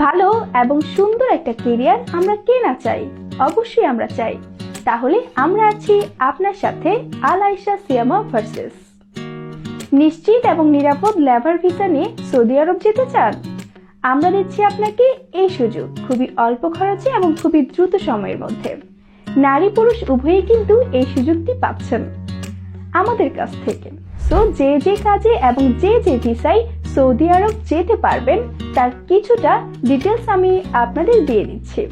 ভালো এবং সুন্দর একটা ক্যারিয়ার আমরা কে না চাই, অবশ্যই আমরা চাই। তাহলে আমরা আছি আপনার সাথে আল আয়েশা সিয়ামা ভার্সেস। নিশ্চিত এবং নিরাপদ লেবার ভিসা নিয়ে সৌদি আরব যেতে চান? আমরা দিচ্ছি আপনাকে এই সুযোগ খুবই অল্প খরচে এবং খুবই দ্রুত সময়ের মধ্যে। নারী পুরুষ উভয়ই কিন্তু এই সুযোগটি পাচ্ছেন আমাদের কাছ থেকে। সো যে কাজে এবং যে ভিসায় সৌদি আরব যেতে পারবেন তার কিছুটা ডিটেলস আমি আপনাদের দিয়ে দিচ্ছি।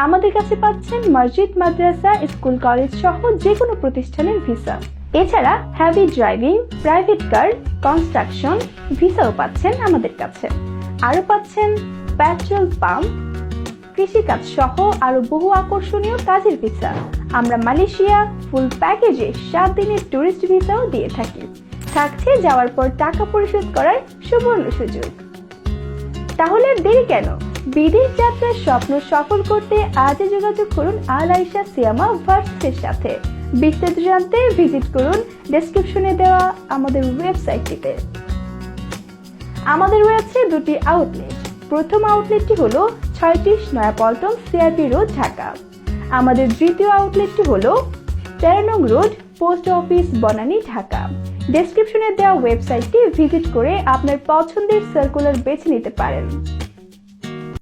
আমাদের কাছে পাচ্ছেন মসজিদ, মাদ্রাসা, স্কুল, কলেজ সহ যে কোনো প্রতিষ্ঠানের ভিসা। এছাড়া heavy driving, private car, construction ভিসাও পাচ্ছেন আমাদের কাছে। আরো পাচ্ছেন পেট্রোল পাম্প, কৃষিকাজ সহ আরো বহু আকর্ষণীয় কাজের ভিসা। আমরা মালয়েশিয়া ফুল প্যাকেজে 7 দিনের টুরিস্ট ভিসাও দিয়ে থাকি। থাকছে যাওয়ার পর টাকা পরিশোধ করার সুবর্ণ সুযোগ। তাহলে দেরি কেন? বিদেশ যাত্রার স্বপ্ন সফল করতে আজই যোগাযোগ করুন আল আয়েশা সিয়ামা ভার্সেসের সাথে। বিস্তারিত জানতে ভিজিট করুন ডেসক্রিপশনে দেওয়া আমাদের ওয়েবসাইটটিতে। আমাদের রয়েছে দুটি আউটলেট। প্রথম আউটলেটটি হলো 36 নয়াপল্টন সিআরপি রোড, ঢাকা। আমাদের দ্বিতীয় আউটলেটটি হলো 13 নং road, post office, Banani, Dhaka. ডেসক্রিপশনে দেওয়া ওয়েবসাইটটি ভিজিট করে আপনার পছন্দের সার্কুলার বেছে নিতে পারেন।